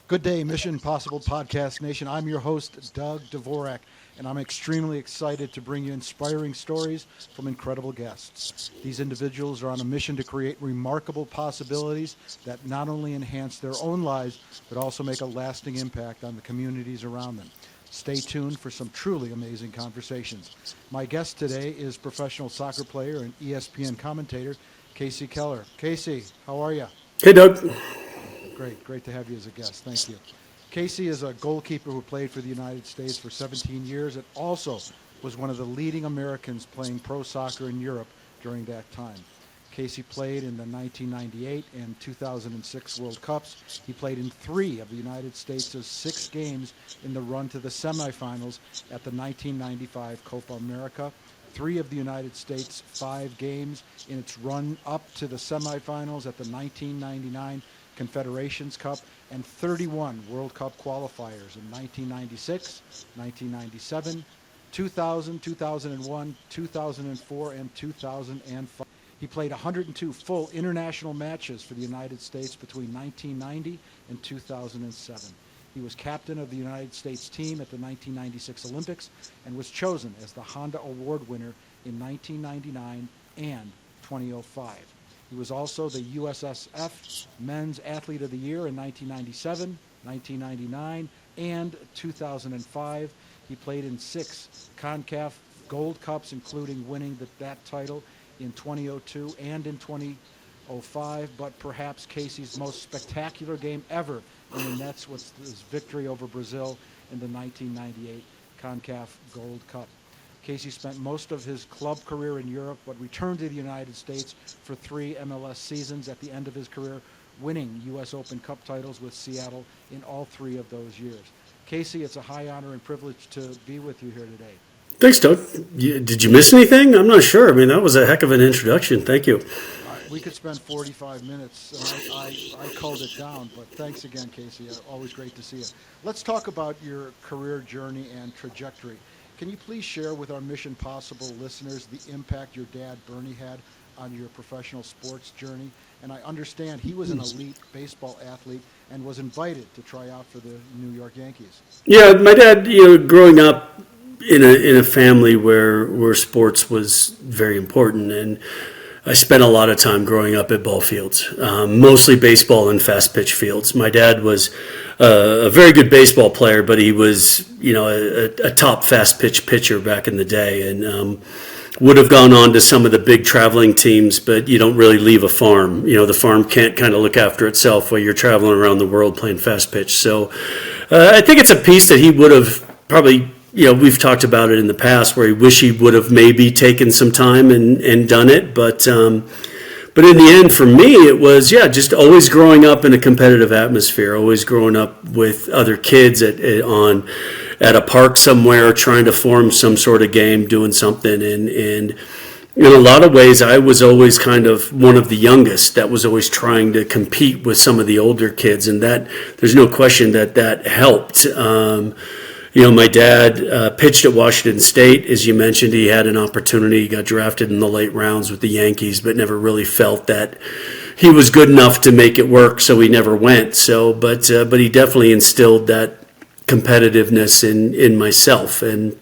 Good day, Mission Possible Podcast Nation. I'm your host, Doug Dvorak, and I'm extremely excited to bring you inspiring stories from incredible guests. These individuals are on a mission to create remarkable possibilities that not only enhance their own lives, but also make a lasting impact on the communities around them. Stay tuned for some truly amazing conversations. My guest today is professional soccer player and ESPN commentator, Kasey Keller. Kasey, how are you? Hey, Doug. Great to have you as a guest. Thank you. Kasey is a goalkeeper who played for the United States for 17 years and also was one of the leading Americans playing pro soccer in Europe during that time. Kasey played in the 1998 and 2006 World Cups. He played in 3 of the United States' 6 games in the run to the semifinals at the 1995 Copa America, 3 of the United States' 5 games in its run up to the semifinals at the 1999 Confederations Cup, and 31 World Cup qualifiers in 1996, 1997, 2000, 2001, 2004, and 2005. He played 102 full international matches for the United States between 1990 and 2007. He was captain of the United States team at the 1996 Olympics and was chosen as the Honda Award winner in 1999 and 2005. He was also the USSF Men's Athlete of the Year in 1997, 1999, and 2005. He played in 6 CONCACAF Gold Cups, including winning that title in 2002 and in 2005. But perhaps Kasey's most spectacular game ever in the nets was his victory over Brazil in the 1998 CONCACAF Gold Cup. Kasey spent most of his club career in Europe, but returned to the United States for 3 MLS seasons at the end of his career, winning U.S. Open Cup titles with Seattle in all 3 of those years. Kasey, it's a high honor and privilege to be with you here today. Thanks, Doug. Did you miss anything? I'm not sure. I mean, that was a heck of an introduction. Thank you. We could spend 45 minutes, and I culled it down, but thanks again, Kasey. Always great to see you. Let's talk about your career journey and trajectory. Can you please share with our Mission Possible listeners the impact your dad, Bernie, had on your professional sports journey? And I understand he was an elite baseball athlete and was invited to try out for the New York Yankees. Yeah, my dad, growing up in a family where sports was very important, and I spent a lot of time growing up at ball fields, mostly baseball and fast pitch fields. My dad was a very good baseball player, but he was, a top fast pitch pitcher back in the day, and would have gone on to some of the big traveling teams, but you don't really leave a farm. The farm can't kind of look after itself while you're traveling around the world playing fast pitch. So I think it's a piece that he would have probably, we've talked about it in the past where he wish he would have maybe taken some time and done it. But in the end, for me, it was, just always growing up in a competitive atmosphere, always growing up with other kids at a park somewhere, trying to form some sort of game, doing something. And in a lot of ways, I was always kind of one of the youngest that was always trying to compete with some of the older kids. And that there's no question that helped. My dad pitched at Washington State. As you mentioned, he had an opportunity. He got drafted in the late rounds with the Yankees, but never really felt that he was good enough to make it work, so he never went. But he definitely instilled that competitiveness in myself. And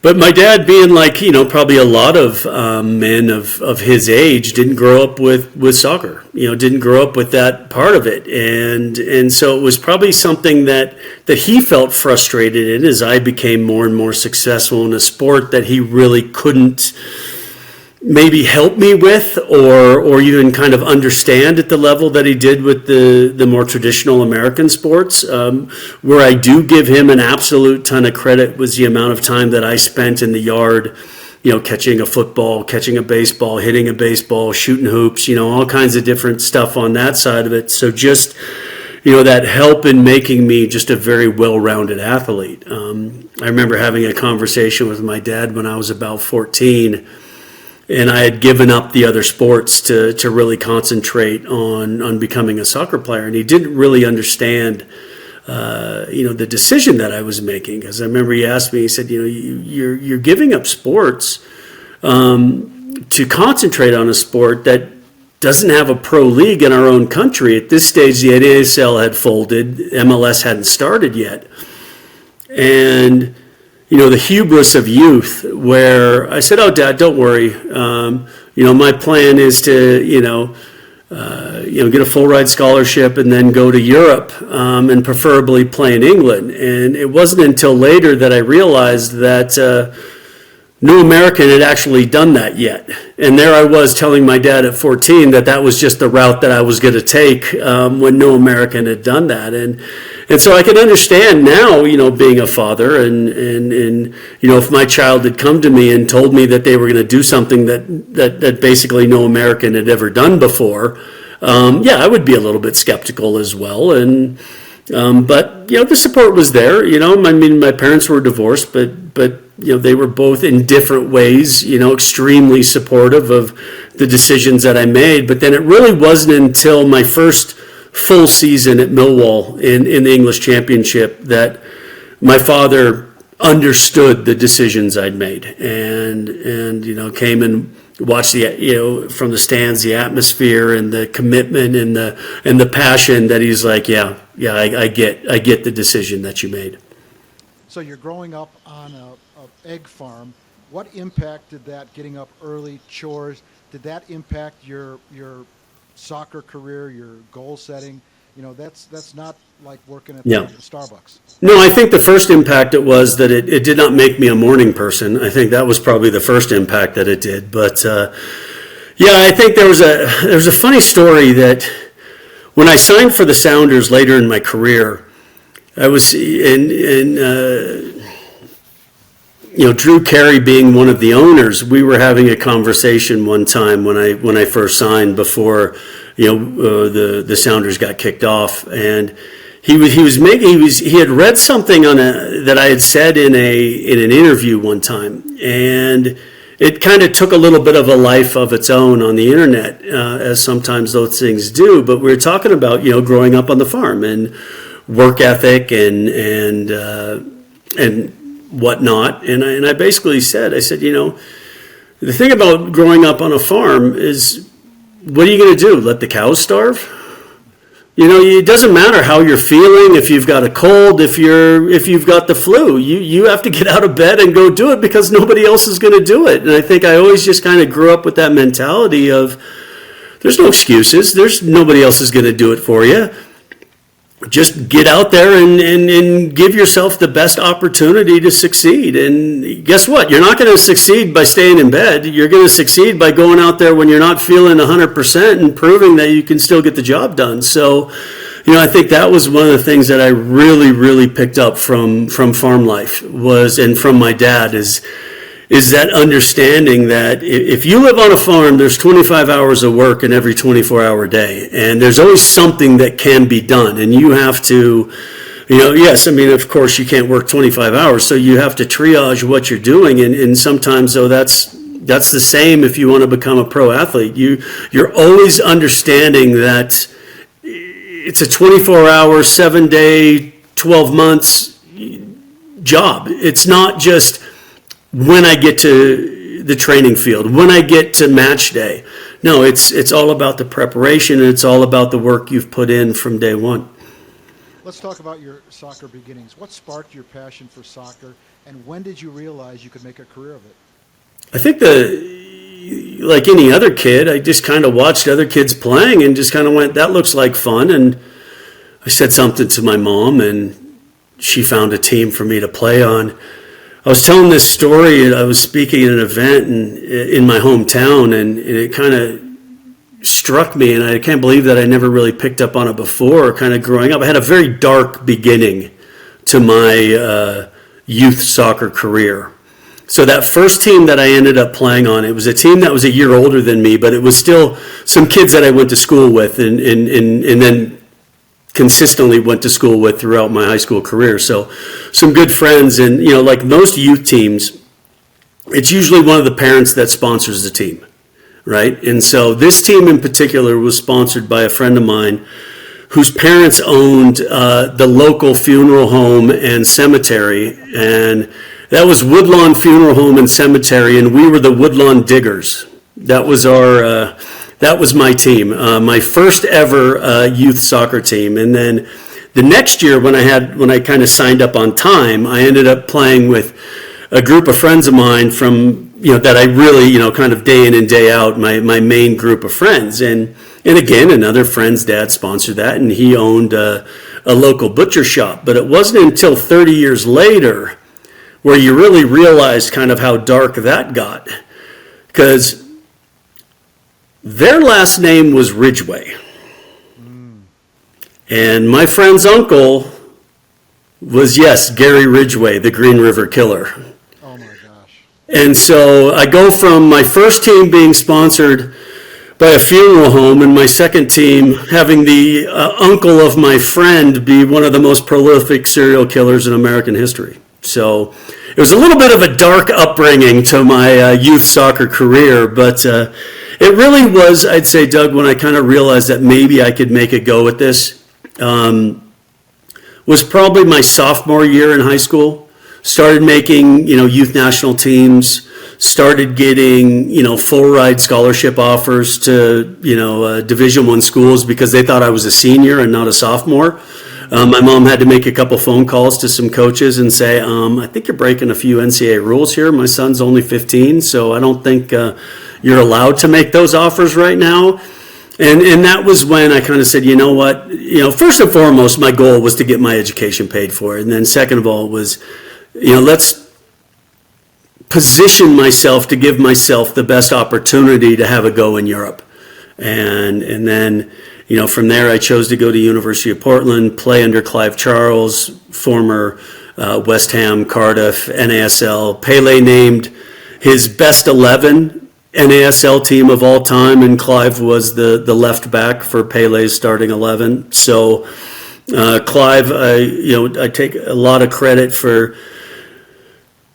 but my dad, being like, probably a lot of men of his age, didn't grow up with soccer, didn't grow up with that part of it. And so it was probably something that he felt frustrated in as I became more and more successful in a sport that he really couldn't maybe help me with or even kind of understand at the level that he did with the more traditional American sports. Where I do give him an absolute ton of credit was the amount of time that I spent in the yard, catching a football, catching a baseball, hitting a baseball, shooting hoops, all kinds of different stuff on that side of it. So just, that help in making me just a very well-rounded athlete. I remember having a conversation with my dad when I was about 14, and I had given up the other sports to really concentrate on becoming a soccer player. And he didn't really understand, the decision that I was making. Because I remember he asked me, he said, you're giving up sports to concentrate on a sport that doesn't have a pro league in our own country. At this stage, the NASL had folded, MLS hadn't started yet. And, the hubris of youth, where I said, "Oh, Dad, don't worry. My plan is to, get a full ride scholarship and then go to Europe, and preferably play in England." And it wasn't until later that I realized that no American had actually done that yet. And there I was telling my dad at 14 that was just the route that I was going to take, when no American had done that. And so I can understand now, being a father, and if my child had come to me and told me that they were going to do something that basically no American had ever done before, I would be a little bit skeptical as well. And but the support was there. My parents were divorced, but they were both in different ways, extremely supportive of the decisions that I made. But then it really wasn't until my first full season at Millwall in the English Championship that my father understood the decisions I'd made, and came and watched from the stands, the atmosphere and the commitment and the passion, that he's like, I get the decision that you made. So you're growing up on a egg farm. What impact did that, getting up early, chores, did that impact your soccer career, your goal setting? That's not like working at Starbucks. No, I think the first impact it was that it did not make me a morning person. I think that was probably the first impact that it did. But I think there was a funny story that when I signed for the Sounders later in my career, I was Drew Carey being one of the owners, we were having a conversation one time when I first signed, before the Sounders got kicked off, and he had read something that I had said in an interview one time, and it kind of took a little bit of a life of its own on the internet, as sometimes those things do. But we were talking about growing up on the farm and work ethic and whatnot, and I basically said, the thing about growing up on a farm is, what are you going to do? Let the cows starve? It doesn't matter how you're feeling, if you've got a cold, if you've got the flu, you have to get out of bed and go do it, because nobody else is going to do it. And I think I always just kind of grew up with that mentality of, there's no excuses. There's nobody else is going to do it for you. Just get out there and give yourself the best opportunity to succeed. And guess what? You're not going to succeed by staying in bed. You're going to succeed by going out there when you're not feeling 100% and proving that you can still get the job done. So, I think that was one of the things that I really, really picked up from farm life and from my dad is that understanding that if you live on a farm, there's 25 hours of work in every 24-hour day, and there's always something that can be done, and you have to, of course you can't work 25 hours, so you have to triage what you're doing, and sometimes, though, that's the same if you want to become a pro athlete. You're always understanding that it's a 24-hour, 7-day, 12 months job. It's not just when I get to the training field, when I get to match day. No, it's all about the preparation, and it's all about the work you've put in from day one. Let's talk about your soccer beginnings. What sparked your passion for soccer, and when did you realize you could make a career of it? I think like any other kid, I just kind of watched other kids playing and just kind of went, that looks like fun. And I said something to my mom, and she found a team for me to play on. I was telling this story, and I was speaking at an event in my hometown, and it kind of struck me, and I can't believe that I never really picked up on it before, kind of growing up. I had a very dark beginning to my youth soccer career. So that first team that I ended up playing on, it was a team that was a year older than me, but it was still some kids that I went to school with and then consistently went to school with throughout my high school career. So some good friends, and like most youth teams, it's usually one of the parents that sponsors the team, right? And so this team in particular was sponsored by a friend of mine whose parents owned the local funeral home and cemetery, and that was Woodlawn Funeral Home and Cemetery, and we were the Woodlawn Diggers. That was our that was my team, my first ever youth soccer team. And then the next year, when I kind of signed up on time, I ended up playing with a group of friends of mine from, that I really, kind of day in and day out, my main group of friends. And again, another friend's dad sponsored that, and he owned a local butcher shop. But it wasn't until 30 years later where you really realized kind of how dark that got. Because their last name was Ridgway. And my friend's uncle was, yes, Gary Ridgway, the Green River Killer. Oh my gosh. And so I go from my first team being sponsored by a funeral home and my second team having the uncle of my friend be one of the most prolific serial killers in American history. So it was a little bit of a dark upbringing to my youth soccer career, but it really was, I'd say, Doug, when I kind of realized that maybe I could make a go at this, was probably my sophomore year in high school. Started making, youth national teams, started getting, full ride scholarship offers to, Division I schools because they thought I was a senior and not a sophomore. My mom had to make a couple phone calls to some coaches and say, I think you're breaking a few NCAA rules here. My son's only 15, so I don't think you're allowed to make those offers right now. And that was when I kind of said, what, first and foremost, my goal was to get my education paid for. And then second of all was, let's position myself to give myself the best opportunity to have a go in Europe. And then, from there I chose to go to University of Portland, play under Clive Charles, former West Ham, Cardiff, NASL. Pele named his best 11 NASL team of all time, and Clive was the left back for Pele's starting 11. So Clive, I take a lot of credit for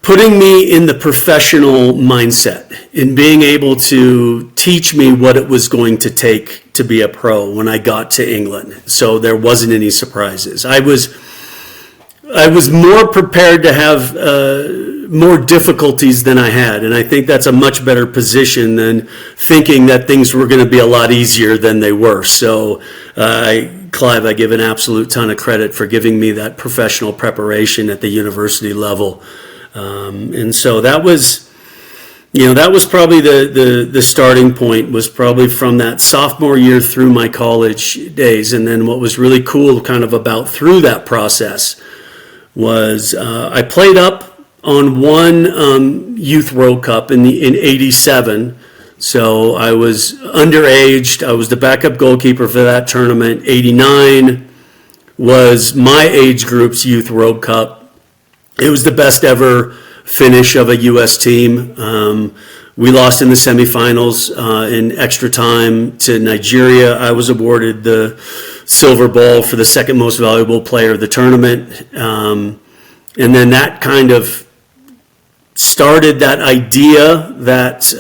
putting me in the professional mindset, in being able to teach me what it was going to take to be a pro when I got to England. So there wasn't any surprises. I was more prepared to have more difficulties than I had, and I think that's a much better position than thinking that things were going to be a lot easier than they were. So Clive, I give an absolute ton of credit for giving me that professional preparation at the university level. And so that was probably the starting point, was probably from that sophomore year through my college days. And then what was really cool kind of about through that process was I played up on one Youth World Cup in '87. So I was underaged. I was the backup goalkeeper for that tournament. '89 was my age group's Youth World Cup. It was the best ever finish of a U.S. team. We lost in the semifinals in extra time to Nigeria. I was awarded the silver ball for the second most valuable player of the tournament. And then that kind of started that idea that,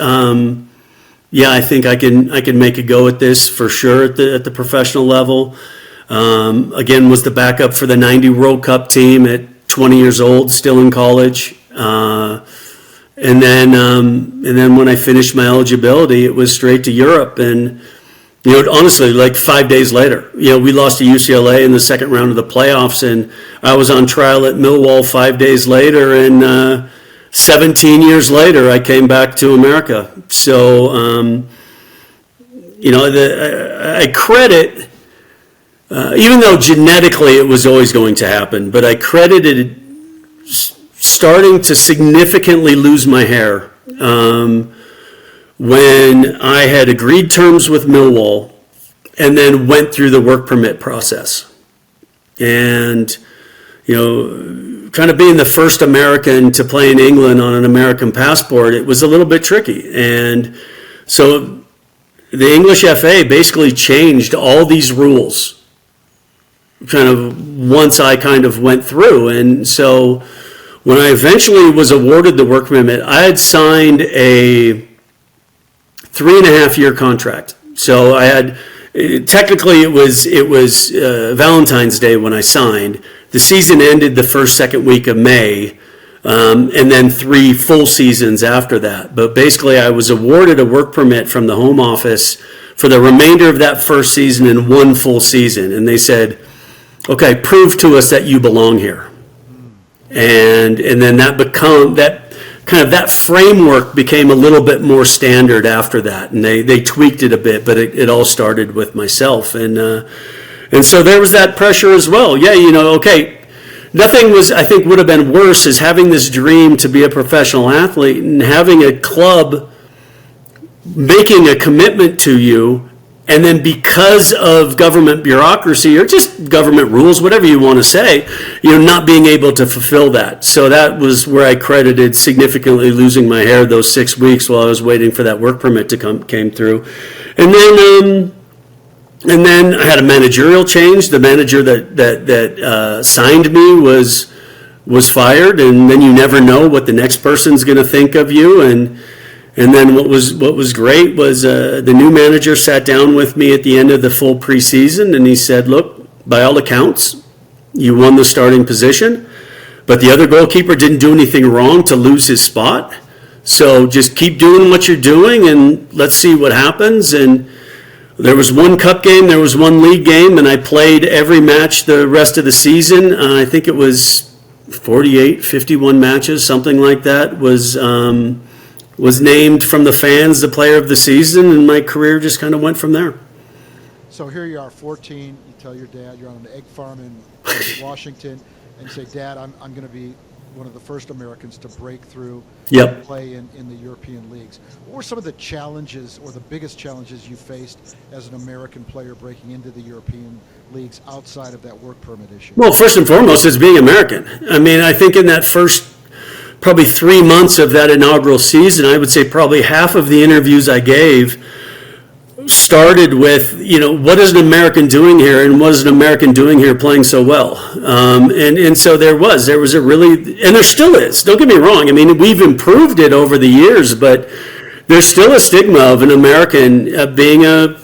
I think I can make a go at this for sure at the professional level. Again, was the backup for the '90 World Cup team at 20 years old, still in college. And then when I finished my eligibility, it was straight to Europe. And, honestly, like 5 days later, we lost to UCLA in the second round of the playoffs, and I was on trial at Millwall 5 days later, and 17 years later, I came back to America. So, I credit, even though genetically it was always going to happen, but I credited starting to significantly lose my hair when I had agreed terms with Millwall and then went through the work permit process. And, kind of being the first American to play in England on an American passport, it was a little bit tricky. And so the English FA basically changed all these rules kind of once I kind of went through. And so when I eventually was awarded the work permit, I had signed a 3.5-year contract. So I had, technically it was Valentine's Day when I signed. The season ended the second week of May, and then 3 full seasons after that. But basically I was awarded a work permit from the Home Office for the remainder of that first season and one full season. And they said, okay, prove to us that you belong here. And then that framework became a little bit more standard after that. And they tweaked it a bit, but it all started with myself. And so there was that pressure as well. Yeah, okay, nothing would have been worse is having this dream to be a professional athlete and having a club making a commitment to you, and then because of government bureaucracy or just government rules, whatever you want to say, not being able to fulfill that. So that was where I credited significantly losing my hair those 6 weeks while I was waiting for that work permit to came through. And then I had a managerial change. The manager that signed me was fired, and then you never know what the next person's going to think of you. And then what was great was the new manager sat down with me at the end of the full preseason, and he said, look, by all accounts, you won the starting position, but the other goalkeeper didn't do anything wrong to lose his spot. So just keep doing what you're doing, and let's see what happens. And there was one cup game, there was one league game, and I played every match the rest of the season. I think it was 48, 51 matches, something like that, was named from the fans the player of the season, and my career just kind of went from there. So here you are, 14. You tell your dad you're on an egg farm in Washington, and you say, Dad, I'm going to be one of the first Americans to break through Yep. and play in the European leagues. What were some of the challenges or the biggest challenges you faced as an American player breaking into the European leagues outside of that work permit issue? Well, first and foremost, is being American. I mean, I think in that first probably 3 months of that inaugural season, I would say probably half of the interviews I gave started with, what is an American doing here, and what is an American doing here playing so well? And so there was a really, and there still is, don't get me wrong, I mean, we've improved it over the years, but there's still a stigma of an American being a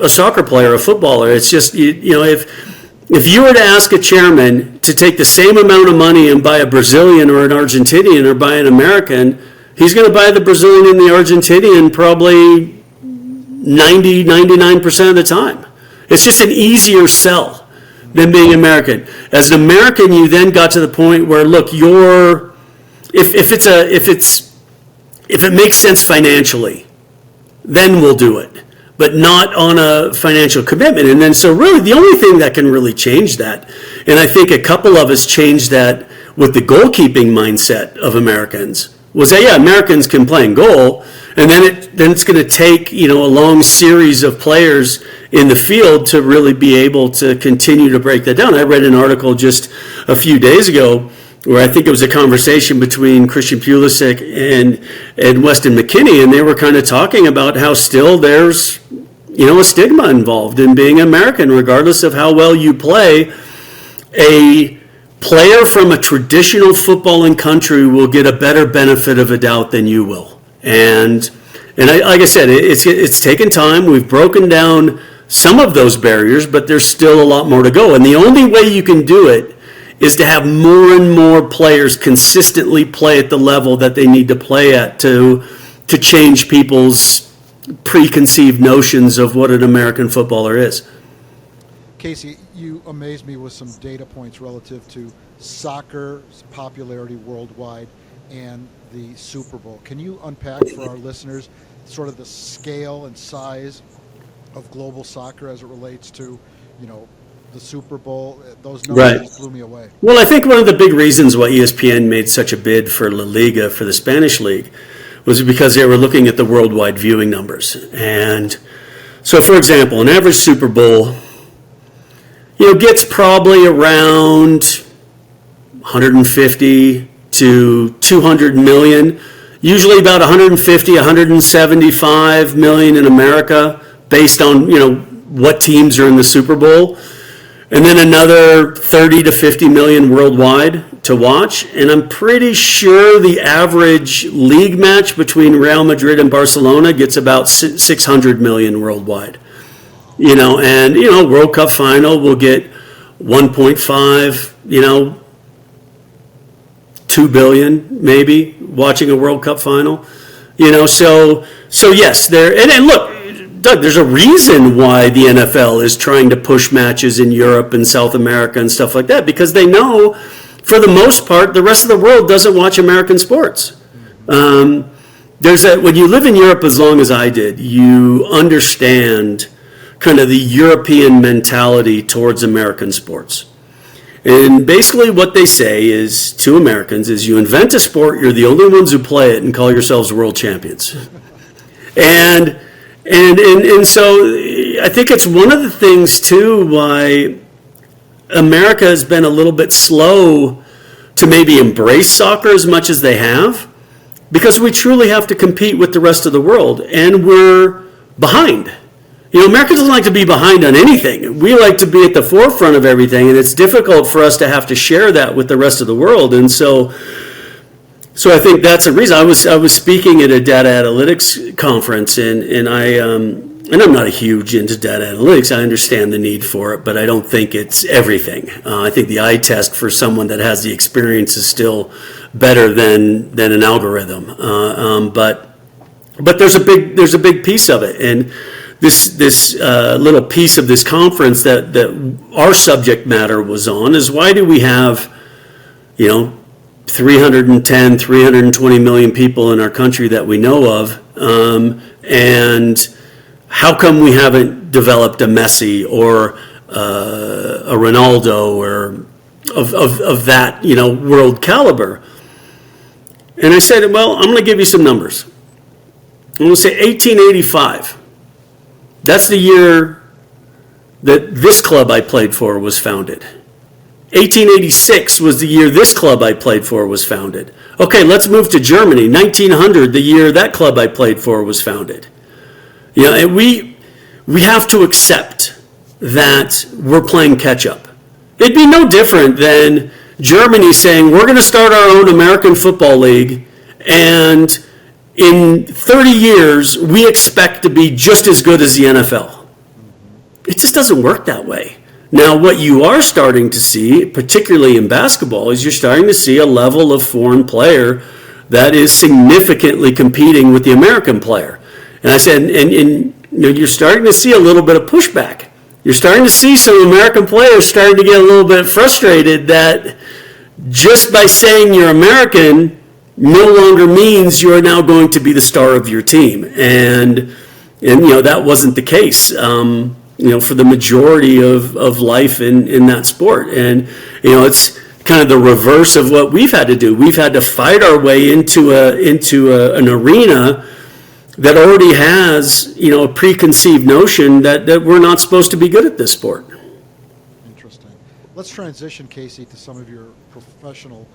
soccer player, a footballer. It's just, if you were to ask a chairman to take the same amount of money and buy a Brazilian or an Argentinian or buy an American, he's going to buy the Brazilian and the Argentinian probably 99% of the time. It's just an easier sell than being American. As an American, you then got to the point where, look, if it makes sense financially, then we'll do it, but not on a financial commitment. And then so really the only thing that can really change that, and I think a couple of us changed that with the goalkeeping mindset of Americans, was that, yeah, Americans can play in goal, and then it's going to take, a long series of players in the field to really be able to continue to break that down. I read an article just a few days ago where I think it was a conversation between Christian Pulisic and Weston McKennie, and they were kind of talking about how still there's, a stigma involved in being American, regardless of how well you play. A player from a traditional footballing country will get a better benefit of a doubt than you will. And like I said, it's taken time. We've broken down some of those barriers, but there's still a lot more to go. And the only way you can do it is to have more and more players consistently play at the level that they need to play at to change people's preconceived notions of what an American footballer is. Kasey, you amazed me with some data points relative to soccer's popularity worldwide and the Super Bowl. Can you unpack for our listeners sort of the scale and size of global soccer as it relates to, the Super Bowl? Those numbers just blew me away. Well, I think one of the big reasons why ESPN made such a bid for La Liga, for the Spanish league, was because they were looking at the worldwide viewing numbers. And so, for example, an average Super Bowl, gets probably around 150 to 200 million, usually about 150, 175 million in America, based on, what teams are in the Super Bowl. And then another 30 to 50 million worldwide to watch. And I'm pretty sure the average league match between Real Madrid and Barcelona gets about 600 million worldwide. And World Cup final will get 1.5, 2 billion maybe watching a World Cup final. So yes, there, and look, Doug, there's a reason why the NFL is trying to push matches in Europe and South America and stuff like that, because they know, for the most part, the rest of the world doesn't watch American sports. When you live in Europe as long as I did, you understand kind of the European mentality towards American sports. And basically what they say is, to Americans, is you invent a sport, you're the only ones who play it, and call yourselves world champions. And so I think it's one of the things, too, why America has been a little bit slow to maybe embrace soccer as much as they have, because we truly have to compete with the rest of the world, and we're behind. America doesn't like to be behind on anything. We like to be at the forefront of everything, and it's difficult for us to have to share that with the rest of the world. And so I think that's a reason. I was speaking at a data analytics conference, and I'm not a huge into data analytics. I understand the need for it, but I don't think it's everything. I think the eye test for someone that has the experience is still better than an algorithm. But there's a big piece of it, and this little piece of this conference that our subject matter was on is, why do we have 310, 320 million people in our country that we know of, and how come we haven't developed a Messi or a Ronaldo or of that world caliber? And I said, well, I'm going to give you some numbers. I'm going to say 1885. That's the year that this club I played for was founded. 1886 was the year this club I played for was founded. Okay, let's move to Germany. 1900, the year that club I played for was founded. And we have to accept that we're playing catch up. It'd be no different than Germany saying, we're going to start our own American Football League, and in 30 years, we expect to be just as good as the NFL. It just doesn't work that way. Now, what you are starting to see, particularly in basketball, is you're starting to see a level of foreign player that is significantly competing with the American player. And I said, and you're starting to see a little bit of pushback. You're starting to see some American players starting to get a little bit frustrated that just by saying you're American no longer means you're now going to be the star of your team. And that wasn't the case, for the majority of life in that sport. And, it's kind of the reverse of what we've had to do. We've had to fight our way into an arena that already has, a preconceived notion that we're not supposed to be good at this sport. Interesting. Let's transition, Kasey, to some of your professional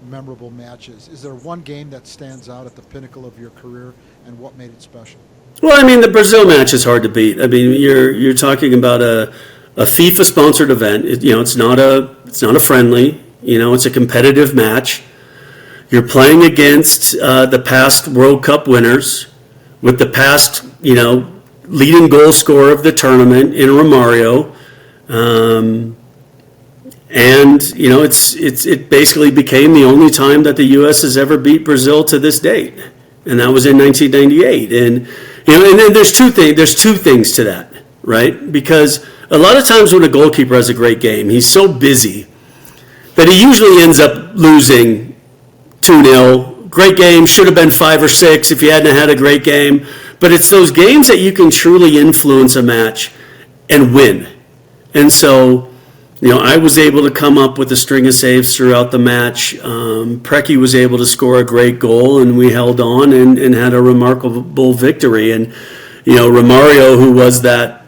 memorable matches. Is there one game that stands out at the pinnacle of your career, and what made it special? Well, the Brazil match is hard to beat. You're talking about a FIFA-sponsored event. It's not a friendly. It's a competitive match. You're playing against the past World Cup winners, with the past leading goal scorer of the tournament in Romario. And it basically became the only time that the U.S. has ever beat Brazil to this date, and that was in 1998. And and then there's two things to that, right? Because a lot of times when a goalkeeper has a great game, he's so busy that he usually ends up losing 2-0. Great game, should have been 5 or 6 if you hadn't had a great game. But it's those games that you can truly influence a match and win. And so, I was able to come up with a string of saves throughout the match. Preki was able to score a great goal, and we held on and had a remarkable victory. And, Romario, who was that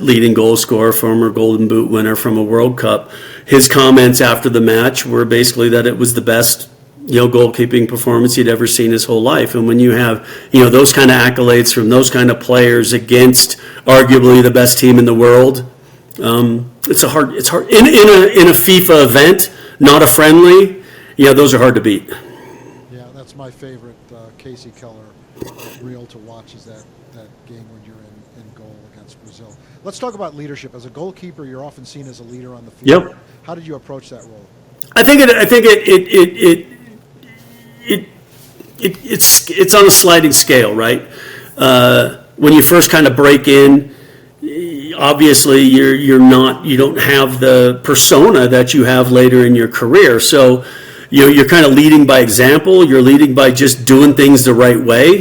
leading goal scorer, former Golden Boot winner from a World Cup, his comments after the match were basically that it was the best, goalkeeping performance he'd ever seen his whole life. And when you have, those kind of accolades from those kind of players against arguably the best team in the world, it's hard in a FIFA event, not a friendly. Those are hard to beat. Yeah, that's my favorite Kasey Keller reel to watch, is that game when you're in goal against Brazil. Let's talk about leadership. As a goalkeeper, you're often seen as a leader on the field. Yep. How did you approach that role? I think it's on a sliding scale, right? when you first kind of break in, obviously you don't have the persona that you have later in your career. So, you're kind of leading by example. You're leading by just doing things the right way,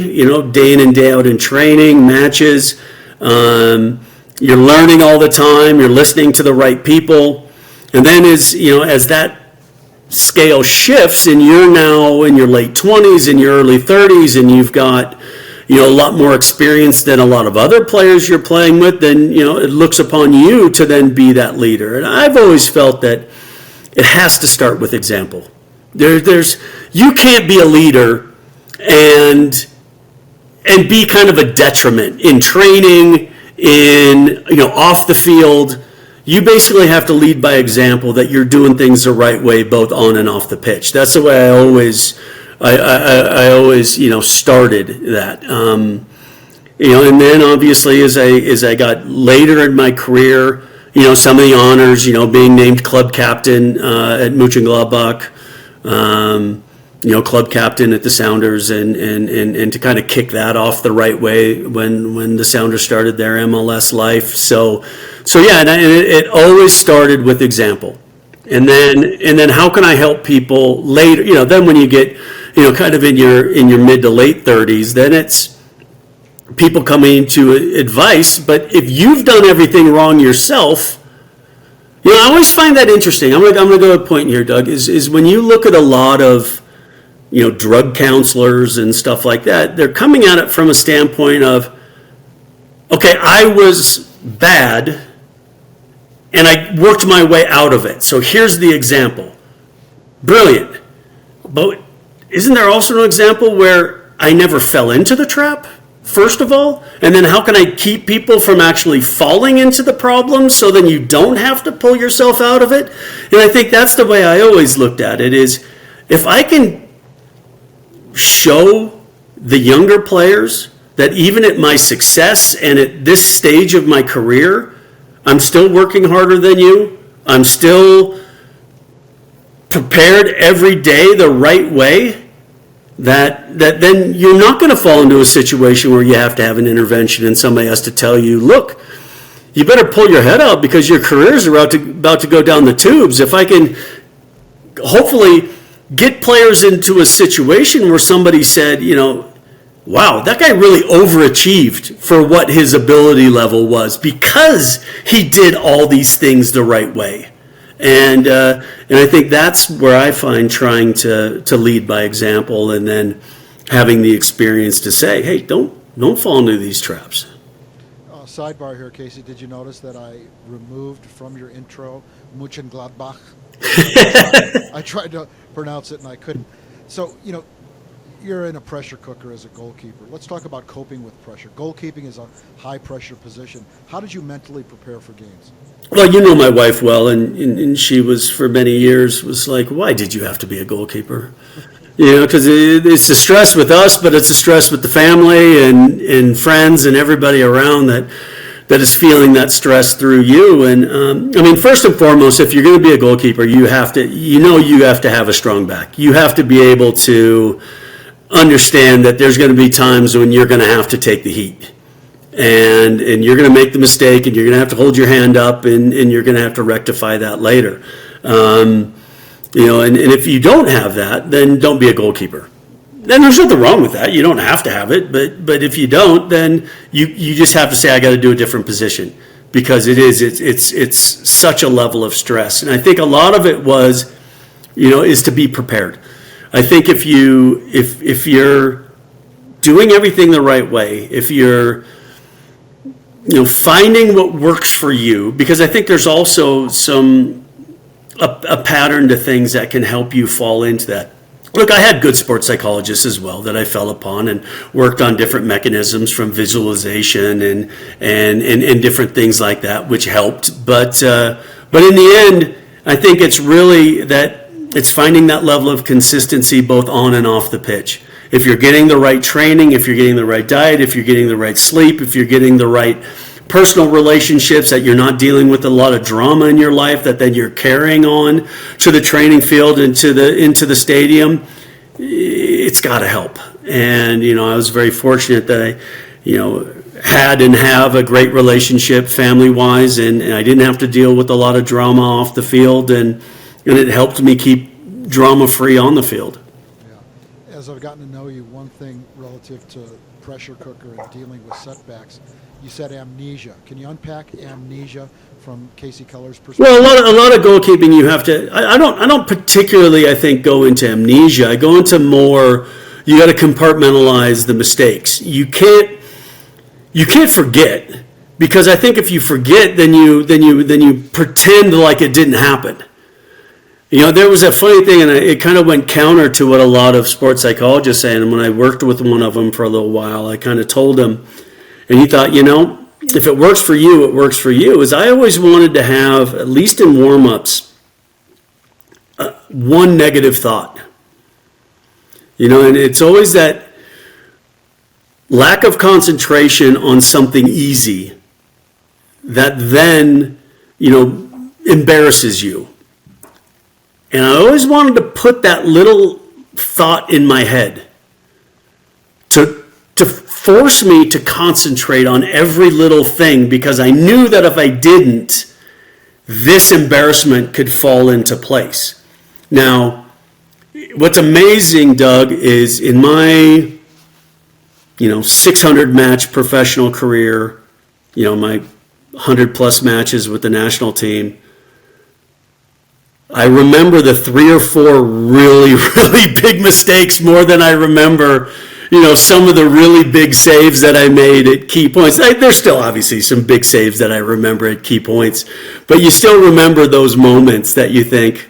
day in and day out in training, matches. You're learning all the time. You're listening to the right people. And then as that scale shifts and you're now in your late 20s and your early 30s and you've got a lot more experience than a lot of other players you're playing with, then it looks upon you to then be that leader. And I've always felt that it has to start with example. You can't be a leader and be kind of a detriment in training, in off the field. You basically have to lead by example, that you're doing things the right way, both on and off the pitch. That's the way I always started that. And then obviously as I got later in my career, some of the honors, being named club captain at Mönchengladbach, club captain at the Sounders, and to kind of kick that off the right way when the Sounders started their MLS life. So yeah, and it always started with example. And then how can I help people later? Then when you get kind of in your mid to late 30s, then it's people coming to advice. But if you've done everything wrong yourself, I always find that interesting. I'm gonna go to a point here, Doug. Is when you look at a lot of drug counselors and stuff like that, they're coming at it from a standpoint of, okay, I was bad and I worked my way out of it. So here's the example. Brilliant. But isn't there also an example where I never fell into the trap, first of all? And then how can I keep people from actually falling into the problem so then you don't have to pull yourself out of it? And I think that's the way I always looked at it, is if I can show the younger players that even at my success and at this stage of my career, I'm still working harder than you, I'm still prepared every day the right way, that then you're not going to fall into a situation where you have to have an intervention and somebody has to tell you, look, you better pull your head out because your career's about to go down the tubes. If I can hopefully get players into a situation where somebody said, wow, that guy really overachieved for what his ability level was because he did all these things the right way. And I think that's where I find trying to lead by example, and then having the experience to say, hey, don't fall into these traps. Sidebar here, Kasey. Did you notice that I removed from your intro Mönchengladbach? I tried to pronounce it and I couldn't. So, you're in a pressure cooker as a goalkeeper. Let's talk about coping with pressure. Goalkeeping is a high-pressure position. How did you mentally prepare for games? Well, my wife well, and she was, for many years, was like, why did you have to be a goalkeeper? Because it's the stress with us, but it's the stress with the family and friends and everybody around that is feeling that stress through you. And first and foremost, if you're going to be a goalkeeper, you have to have a strong back. You have to be able to understand that there's going to be times when you're going to have to take the heat. And you're going to make the mistake, and you're going to have to hold your hand up, and you're going to have to rectify that later. And if you don't have that, then don't be a goalkeeper. And there's nothing wrong with that. You don't have to have it, but if you don't, then you just have to say, I got to do a different position, because it's such a level of stress. And I think a lot of it is to be prepared. I think if you're doing everything the right way, if you're finding what works for you, because I think there's also a pattern to things that can help you fall into that. Look, I had good sports psychologists as well that I fell upon and worked on different mechanisms from visualization and different things like that, which helped. But in the end, I think it's really that it's finding that level of consistency both on and off the pitch. If you're getting the right training, if you're getting the right diet, if you're getting the right sleep, if you're getting the right personal relationships, that you're not dealing with a lot of drama in your life that then you're carrying on to the training field and into the stadium, it's got to help. And I was very fortunate that I had and have a great relationship family-wise, and I didn't have to deal with a lot of drama off the field, and it helped me keep drama-free on the field. Yeah. As I've gotten to know you, one thing relative to pressure cooker and dealing with setbacks, you said amnesia. Can you unpack amnesia from Kasey Keller's perspective? Well, a lot of goalkeeping you have to. I don't particularly, I think, go into amnesia. I go into more. You got to compartmentalize the mistakes. You can't forget, because I think if you forget, then you pretend like it didn't happen. There was a funny thing, and it kind of went counter to what a lot of sports psychologists say. And when I worked with one of them for a little while, I kind of told him, and he thought, if it works for you, it works for you. Is I always wanted to have, at least in warm-ups, one negative thought. And it's always that lack of concentration on something easy that then, embarrasses you. And I always wanted to put that little thought in my head to force me to concentrate on every little thing, because I knew that if I didn't, this embarrassment could fall into place. Now, what's amazing, Doug, is in my 600 match professional career, my 100 plus matches with the national team, I remember the 3 or 4 really, really big mistakes more than I remember, some of the really big saves that I made at key points. There's still obviously some big saves that I remember at key points, but you still remember those moments that you think,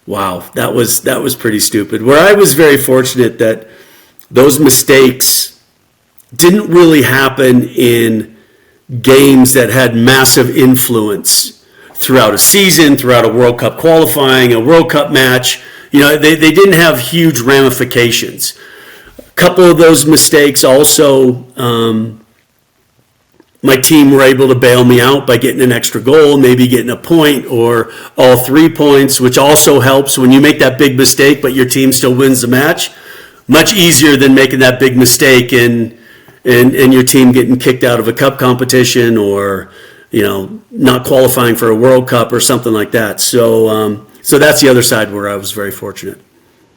wow, that was pretty stupid. Where I was very fortunate that those mistakes didn't really happen in games that had massive influence throughout a season, throughout a World Cup qualifying, a World Cup match. They didn't have huge ramifications. A couple of those mistakes also, my team were able to bail me out by getting an extra goal, maybe getting a point or all 3 points, which also helps when you make that big mistake but your team still wins the match. Much easier than making that big mistake and your team getting kicked out of a cup competition or not qualifying for a World Cup or something like that. So that's the other side where I was very fortunate.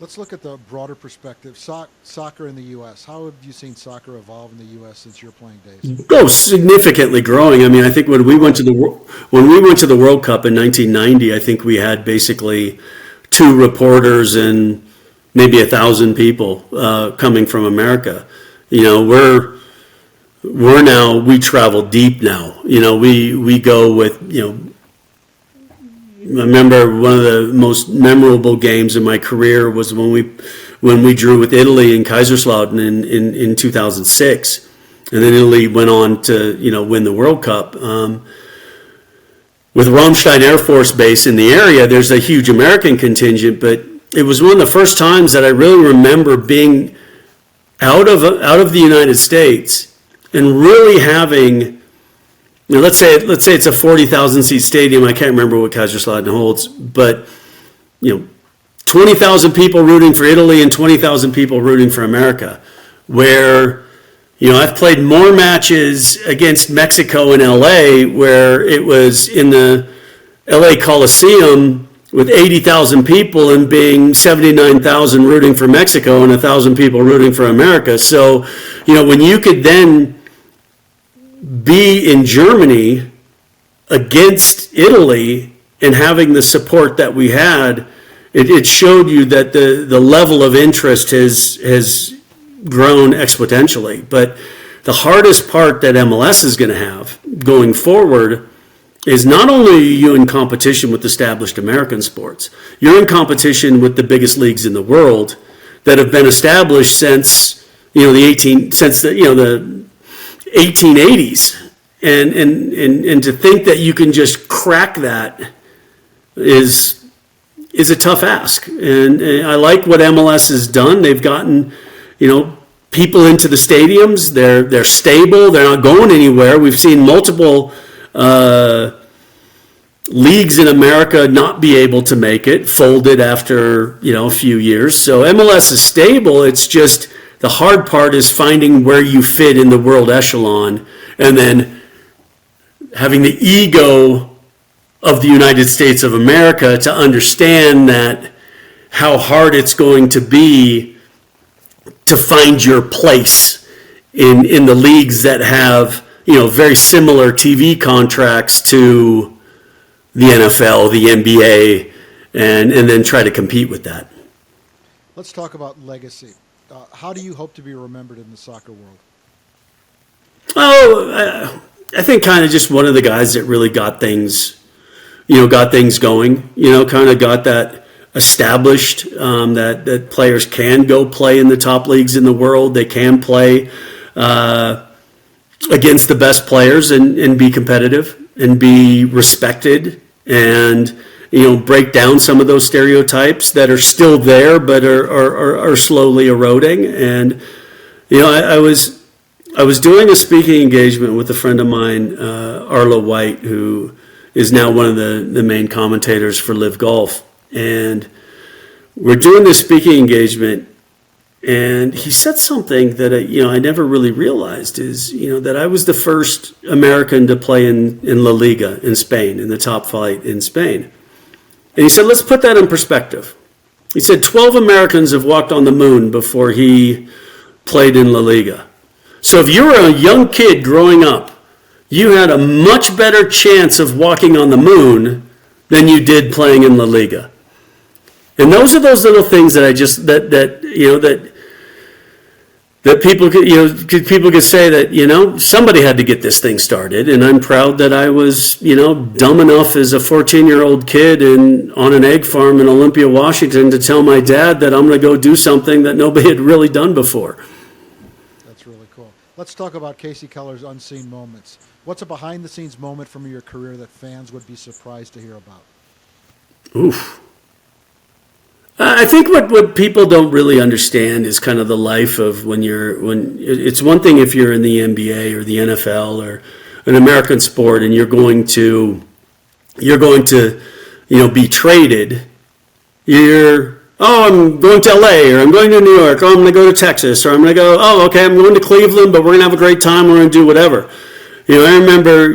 Let's look at the broader perspective. Soccer in the U.S. How have you seen soccer evolve in the U.S. since your playing days? Oh, significantly growing. I mean, I think when we went to the World Cup in 1990, I think we had basically 2 reporters and maybe 1,000 people coming from America. We travel deep now. We go with, I remember one of the most memorable games in my career was when we drew with Italy in Kaiserslautern in 2006. And then Italy went on to, win the World Cup. With Ramstein Air Force Base in the area, there's a huge American contingent, but it was one of the first times that I really remember being out of the United States and really having, let's say it's a 40,000 seat stadium. I can't remember what Kaiserslautern holds, but 20,000 people rooting for Italy and 20,000 people rooting for America. Where I've played more matches against Mexico in LA, where it was in the LA Coliseum with 80,000 people and being 79,000 rooting for Mexico and 1,000 people rooting for America. So when you could then be in Germany against Italy and having the support that we had, it showed you that the level of interest has grown exponentially. But the hardest part that MLS is going to have going forward is not only are you in competition with established American sports, you're in competition with the biggest leagues in the world that have been established since the 1880s, and to think that you can just crack that is a tough ask. And I like what MLS has done. They've gotten people into the stadiums. They're stable. They're not going anywhere. We've seen multiple leagues in America not be able to make it, folded after a few years. So MLS is stable. It's just The hard part is finding where you fit in the world echelon, and then having the ego of the United States of America to understand that how hard it's going to be to find your place in the leagues that have, very similar TV contracts to the NFL, the NBA, and then try to compete with that. Let's talk about legacy. How do you hope to be remembered in the soccer world? Oh, I think kind of just one of the guys that really got things going, kind of got that established, that players can go play in the top leagues in the world. They can play against the best players and be competitive and be respected and, break down some of those stereotypes that are still there but are slowly eroding. And, I was doing a speaking engagement with a friend of mine, Arlo White, who is now one of the main commentators for Live Golf. And we're doing this speaking engagement, and he said something that I never really realized is, that I was the first American to play in La Liga in Spain, in the top flight in Spain. And he said, let's put that in perspective. He said 12 Americans have walked on the moon before he played in La Liga. So if you were a young kid growing up, you had a much better chance of walking on the moon than you did playing in La Liga. And those are those little things that that people could say that, somebody had to get this thing started. And I'm proud that I was, dumb enough as a 14-year-old kid on an egg farm in Olympia, Washington, to tell my dad that I'm going to go do something that nobody had really done before. That's really cool. Let's talk about Kasey Keller's unseen moments. What's a behind-the-scenes moment from your career that fans would be surprised to hear about? Oof. I think what people don't really understand is kind of the life of when it's one thing if you're in the NBA or the NFL or an American sport and you're going to be traded. I'm going to LA, or I'm going to New York, I'm going to go to Texas, or I'm going to go, I'm going to Cleveland, but we're going to have a great time, we're going to do whatever. I remember,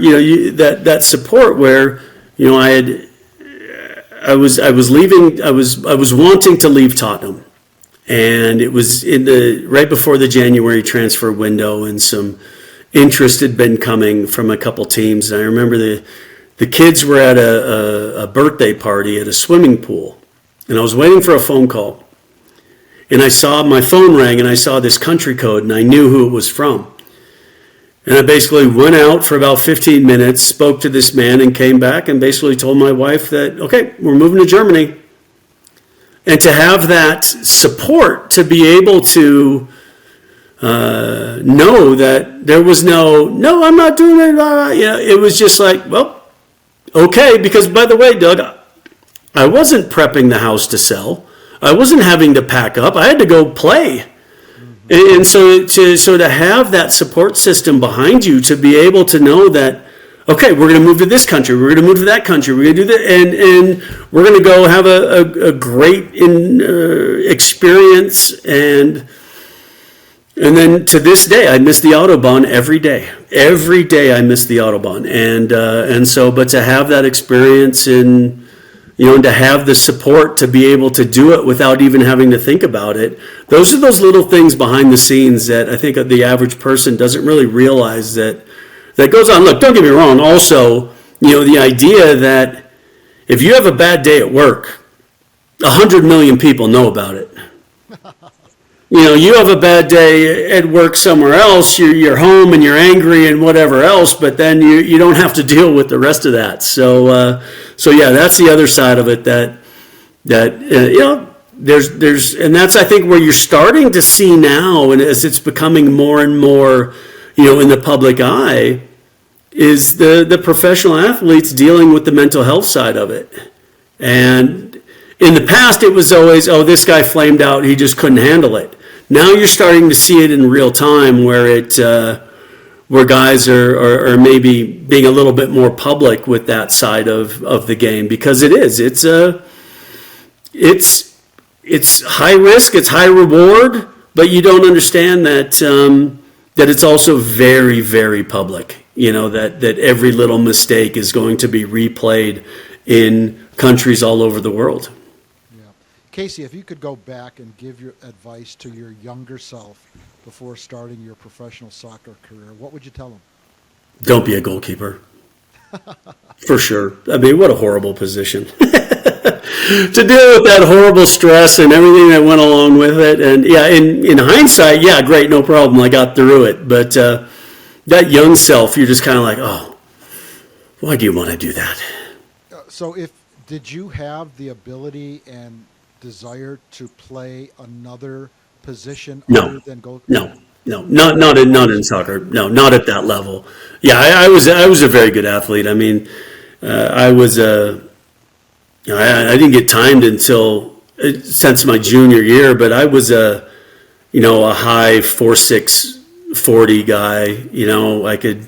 that support where, I was wanting to leave Tottenham, and it was right before the January transfer window, and some interest had been coming from a couple teams. And I remember the kids were at a birthday party at a swimming pool, and I was waiting for a phone call, and I saw my phone rang, and I saw this country code, and I knew who it was from. And I basically went out for about 15 minutes, spoke to this man, and came back and basically told my wife that, okay, we're moving to Germany. And to have that support, to be able to know that there was no, I'm not doing it. It was just like, well, okay, because by the way, Doug, I wasn't prepping the house to sell. I wasn't having to pack up. I had to go play. And so to have that support system behind you, to be able to know that, okay, we're going to move to this country, we're going to move to that country, we're going to do that, and we're going to go have a great experience, and then to this day, I miss the Autobahn every day. Every day I miss the Autobahn, and so, but to have that experience and to have the support to be able to do it without even having to think about it. Those are those little things behind the scenes that I think the average person doesn't really realize that goes on. Look, don't get me wrong. Also, the idea that if you have a bad day at work, 100 million people know about it. You have a bad day at work somewhere else, you're home and you're angry and whatever else, but then you don't have to deal with the rest of that. So yeah, that's the other side of it that there's and that's, I think, where you're starting to see now, and as it's becoming more and more, in the public eye, is the professional athletes dealing with the mental health side of it. And in the past, it was always, this guy flamed out, he just couldn't handle it. Now you're starting to see it in real time, where where guys are maybe being a little bit more public with that side of the game, because it's high risk, it's high reward, but you don't understand that that it's also very, very public. That every little mistake is going to be replayed in countries all over the world. Yeah. Kasey, if you could go back and give your advice to your younger self before starting your professional soccer career, what would you tell him? Don't be a goalkeeper. For sure. I mean, what a horrible position. To deal with that horrible stress and everything that went along with it. And yeah, in hindsight, yeah, great, no problem. I got through it. But that young self, you're just kind of like, oh, why do you want to do that? So did you have the ability and desire to play another position other than goalkeeper? No, not in soccer. No, not at that level. Yeah, I was a very good athlete. I mean, I didn't get timed until since my junior year, but I was a high 4'6", 40 guy. I could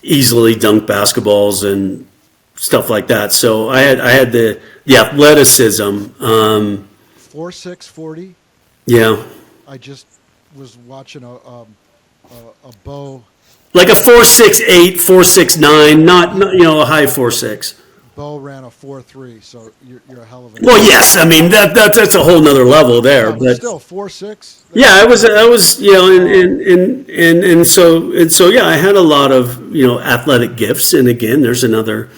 easily dunk basketballs and stuff like that. So I had the athleticism. 4'6", 40. Yeah. I just was watching a Bo. Like a 4'6'8", 4'6'9", not a high 4'6". Bo ran a 4'3", so you're a hell of a. Well, yes, I mean that's a whole nother level there, Yeah, but still 4'6". yeah, I was and so yeah, I had a lot of athletic gifts, and again, there's another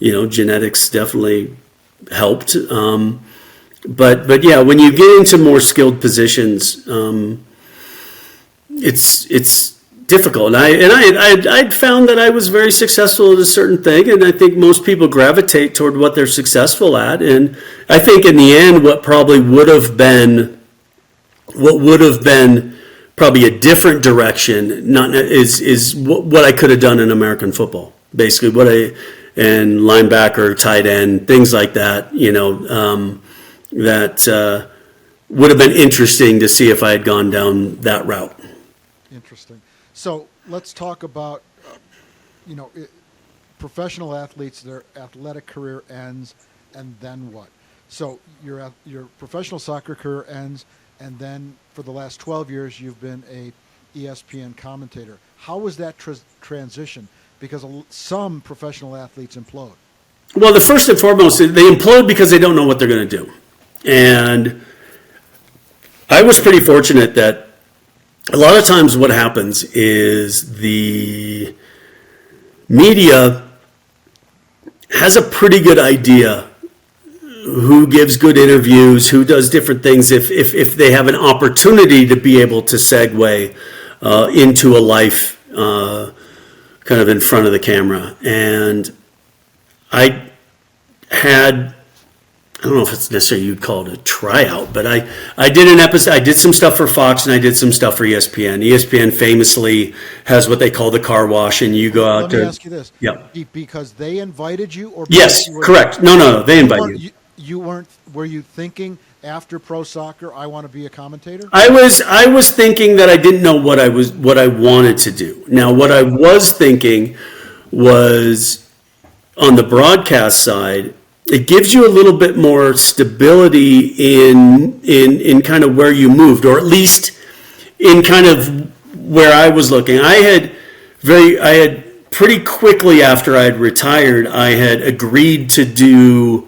genetics definitely helped, but yeah, when you get into more skilled positions, it's difficult. And I'd found that I was very successful at a certain thing, and I think most people gravitate toward what they're successful at. And I think in the end, what would have been probably a different direction, is what I could have done in American football. Basically, and linebacker, tight end, things like that. That would have been interesting to see if I had gone down that route. Interesting. So let's talk about, professional athletes, their athletic career ends, and then what? So your professional soccer career ends, and then for the last 12 years, you've been a ESPN commentator. How was that transition? Because some professional athletes implode. Well, the first and foremost, they implode because they don't know what they're going to do. And I was pretty fortunate that a lot of times what happens is the media has a pretty good idea who gives good interviews, who does different things, if they have an opportunity to be able to segue into a life kind of in front of the camera. And I don't know if it's necessarily you'd call it a tryout, but I did an episode. I did some stuff for Fox and I did some stuff for ESPN. ESPN famously has what they call the car wash, and you go out. Let me ask you this. Yeah. Because they invited you, or yes, correct. No, they invited you. You weren't. Were you thinking after pro soccer, I want to be a commentator? I was thinking that I didn't know what I wanted to do. Now, what I was thinking was on the broadcast side, it gives you a little bit more stability in kind of where you moved, or at least in kind of where I was looking. I had pretty quickly after I had retired, I had agreed to do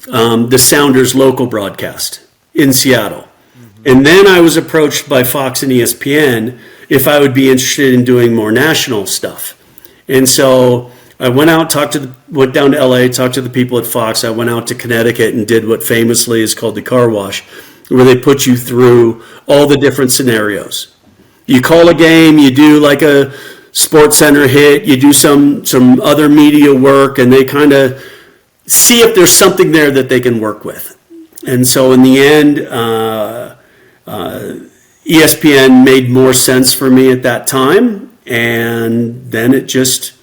the Sounders local broadcast in Seattle. Mm-hmm. And then I was approached by Fox and ESPN if I would be interested in doing more national stuff. And so I went out, went down to LA, talked to the people at Fox. I went out to Connecticut and did what famously is called the car wash, where they put you through all the different scenarios. You call a game, you do like a Sports Center hit, you do some other media work, and they kind of see if there's something there that they can work with. And so in the end, ESPN made more sense for me at that time, and then it just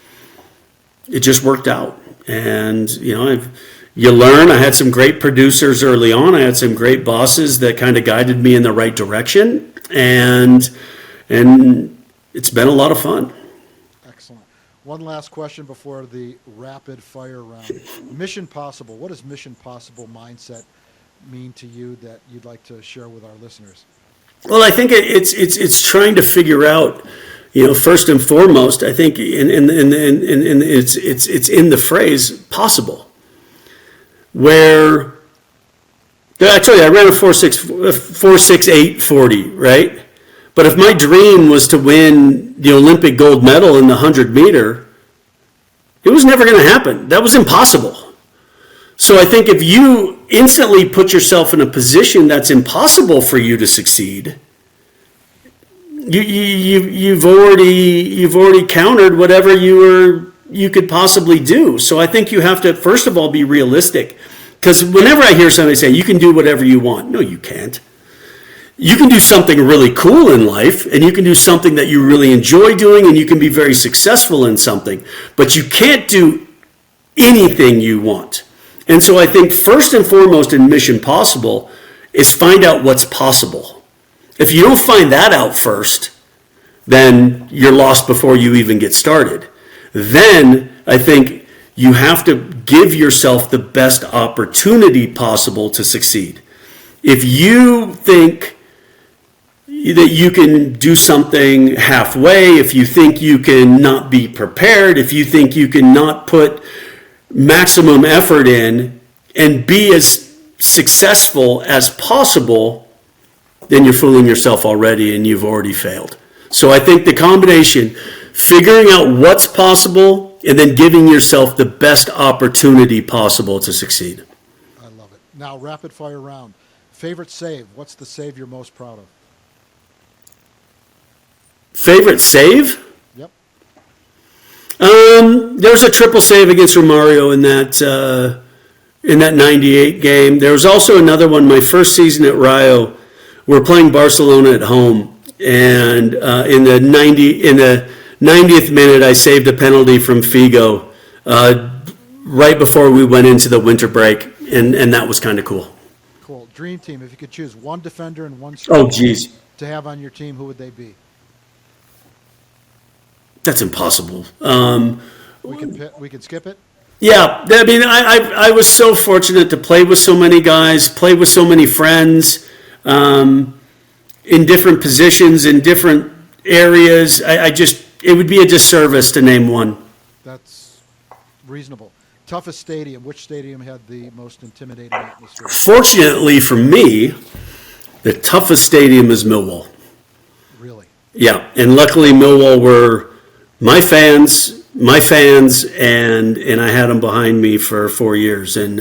worked out. And you learn. I had some great producers early on. I had some great bosses that kind of guided me in the right direction, and it's been a lot of fun. Excellent. One last question before the rapid fire round. Mission Possible. What does Mission Possible mindset mean to you that you'd like to share with our listeners? Well, I think it's trying to figure out, first and foremost, I think, and it's in the phrase possible, where I told you I ran a 4.68 40, right? But if my dream was to win the Olympic gold medal in the 100-meter, it was never going to happen. That was impossible. So I think if you instantly put yourself in a position that's impossible for you to succeed, you've already countered whatever you could possibly do. So I think you have to, first of all, be realistic. Because whenever I hear somebody say, you can do whatever you want, no, you can't. You can do something really cool in life, and you can do something that you really enjoy doing, and you can be very successful in something. But you can't do anything you want. And so I think first and foremost in Mission Possible is find out what's possible. If you don't find that out first, then you're lost before you even get started. Then I think you have to give yourself the best opportunity possible to succeed. If you think that you can do something halfway, if you think you can not be prepared, if you think you can not put maximum effort in and be as successful as possible, then you're fooling yourself already and you've already failed. So I think the combination, figuring out what's possible and then giving yourself the best opportunity possible to succeed. I love it. Now, rapid fire round. Favorite save? What's the save you're most proud of? Favorite save? Yep. There's a triple save against Romario in that 98 game. There was also another one, my first season at Rayo. We're playing Barcelona at home, and in the 90th minute, I saved a penalty from Figo right before we went into the winter break, and that was kind of cool. Cool. Dream team, if you could choose one defender and one Oh, striker geez. to have on your team, who would they be? That's impossible. We can skip it? Yeah, I mean, I was so fortunate to play with so many guys, play with so many friends, in different positions, in different areas. It would be a disservice to name one. That's reasonable. Toughest stadium. Which stadium had the most intimidating atmosphere? Fortunately for me, the toughest stadium is Millwall. Really? Yeah, and luckily Millwall were my fans, and I had them behind me for 4 years. And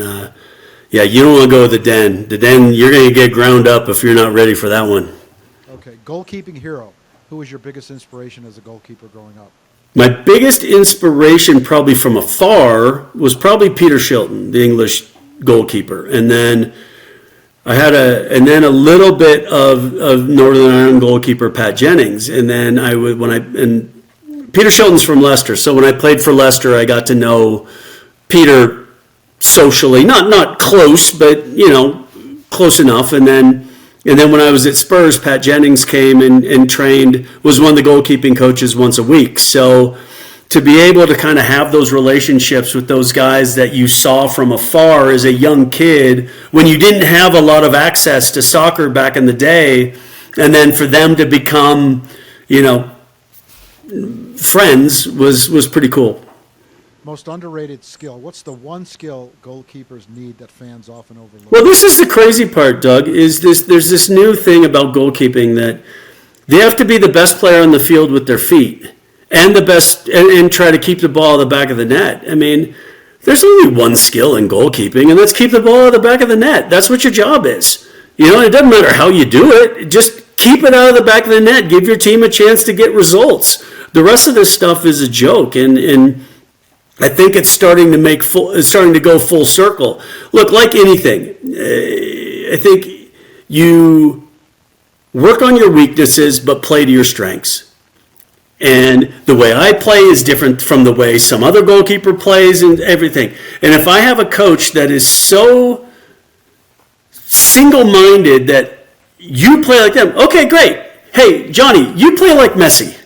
yeah, you don't want to go with the Den. The Den, you're going to get ground up if you're not ready for that one. Okay. Goalkeeping hero. Who was your biggest inspiration as a goalkeeper growing up? My biggest inspiration, probably from afar, was probably Peter Shilton, the English goalkeeper, and then a little bit of Northern Ireland goalkeeper Pat Jennings, and then Peter Shilton's from Leicester, so when I played for Leicester, I got to know Peter socially, not close, but close enough, and then when I was at Spurs, Pat Jennings came and trained, was one of the goalkeeping coaches once a week. So to be able to kind of have those relationships with those guys that you saw from afar as a young kid, when you didn't have a lot of access to soccer back in the day, and then for them to become, friends was pretty cool. Most underrated skill. What's the one skill goalkeepers need that fans often overlook? Well, this is the crazy part, Doug, is there's this new thing about goalkeeping that they have to be the best player on the field with their feet and the best and try to keep the ball at the back of the net. I mean, there's only one skill in goalkeeping, and that's keep the ball at the back of the net. That's what your job is. It doesn't matter how you do it. Just keep it out of the back of the net. Give your team a chance to get results. The rest of this stuff is a joke, and I think it's starting to go full circle. Look, like anything, I think you work on your weaknesses, but play to your strengths. And the way I play is different from the way some other goalkeeper plays and everything. And if I have a coach that is so single-minded that you play like them, okay, great. Hey, Johnny, you play like Messi.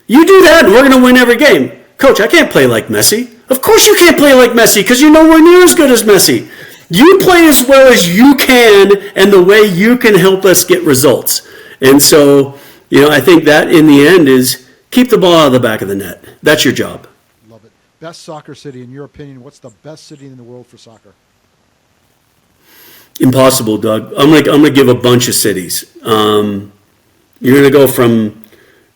You do that, and we're going to win every game. Coach, I can't play like Messi. Of course you can't play like Messi because you're nowhere near as good as Messi. You play as well as you can and the way you can help us get results. And so, I think that in the end is keep the ball out of the back of the net. That's your job. Love it. Best soccer city, in your opinion, what's the best city in the world for soccer? Impossible, Doug. I'm gonna give a bunch of cities. You're gonna go from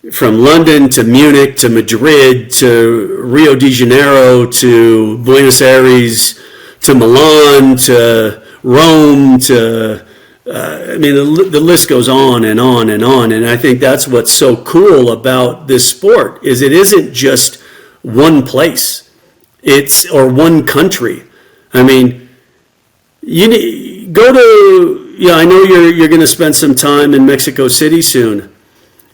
London to Munich to Madrid to Rio de Janeiro to Buenos Aires to Milan to Rome to the list goes on and on and on. And I think that's what's so cool about this sport is it isn't just one place, or one country. I mean, go to, I know you're going to spend some time in Mexico City soon.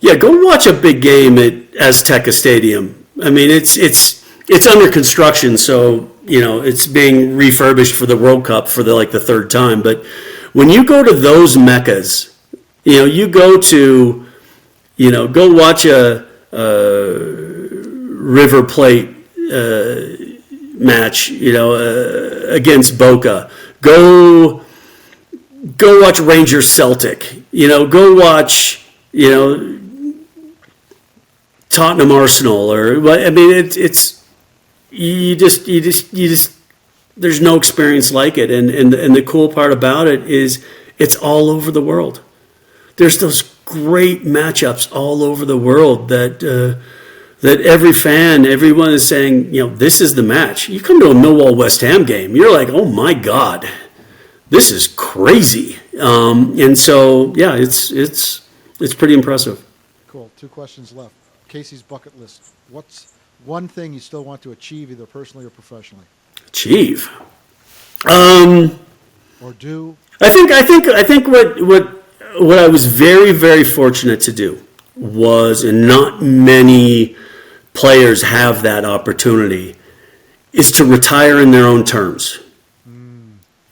Yeah, go watch a big game at Azteca Stadium. I mean, it's under construction, so it's being refurbished for the World Cup for the third time. But when you go to those meccas, you go to, go watch a River Plate match, against Boca. Go watch Rangers Celtic. Go watch, Tottenham Arsenal, it's you just there's no experience like it, and the cool part about it is it's all over the world. There's those great matchups all over the world that every fan, everyone is saying, this is the match. You come to a Millwall West Ham game, you're like, oh my God, this is crazy. And so yeah, it's pretty impressive. Cool. 2 questions left. Kasey's bucket list. What's one thing you still want to achieve, either personally or professionally? Achieve. Or do? I think what I was very, very fortunate to do was, and not many players have that opportunity, is to retire in their own terms.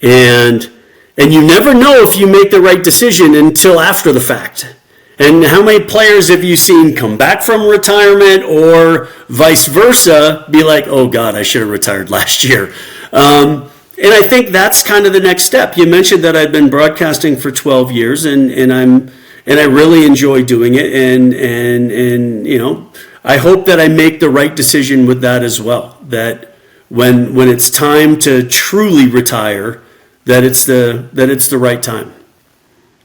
And you never know if you make the right decision until after the fact. And how many players have you seen come back from retirement or vice versa, be like, oh God, I should have retired last year. And I think that's kind of the next step. You mentioned that I've been broadcasting for 12 years and I really enjoy doing it. And I hope that I make the right decision with that as well. That when it's time to truly retire, that it's the right time.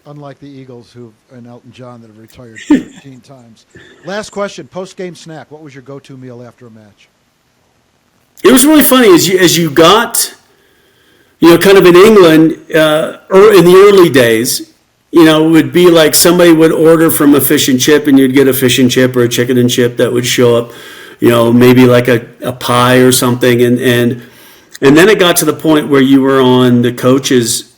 Unlike the Eagles and Elton John that have retired 13 times. Last question, post-game snack. What was your go-to meal after a match? It was really funny as you got, kind of in England, or in the early days, it would be like somebody would order from a fish and chip and you'd get a fish and chip or a chicken and chip that would show up, maybe like a pie or something. And then it got to the point where you were on the coaches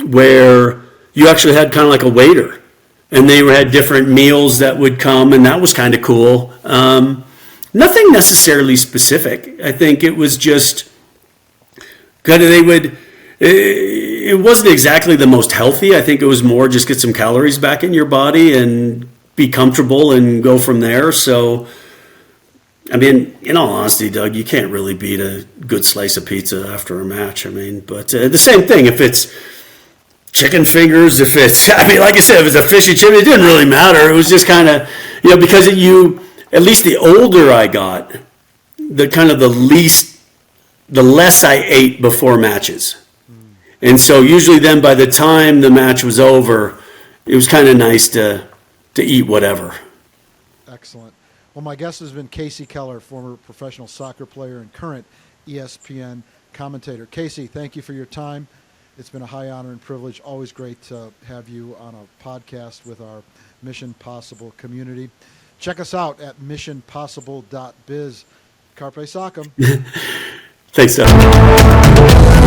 where you actually had kind of like a waiter, and they had different meals that would come, and that was kind of cool. Nothing necessarily specific. I think it was just kind of it wasn't exactly the most healthy. I think it was more just get some calories back in your body and be comfortable and go from there. So, I mean, in all honesty, Doug, you can't really beat a good slice of pizza after a match. but the same thing, if it's chicken fingers, like I said, if it's a fish and chip, it didn't really matter. It was just kind of, because at least the older I got, the less I ate before matches. And so usually then by the time the match was over, it was kind of nice to eat whatever. Excellent. Well, my guest has been Kasey Keller, former professional soccer player and current ESPN commentator. Kasey, thank you for your time. It's been a high honor and privilege. Always great to have you on a podcast with our Mission Possible community. Check us out at missionpossible.biz. Carpe Socem. Thanks, Doug.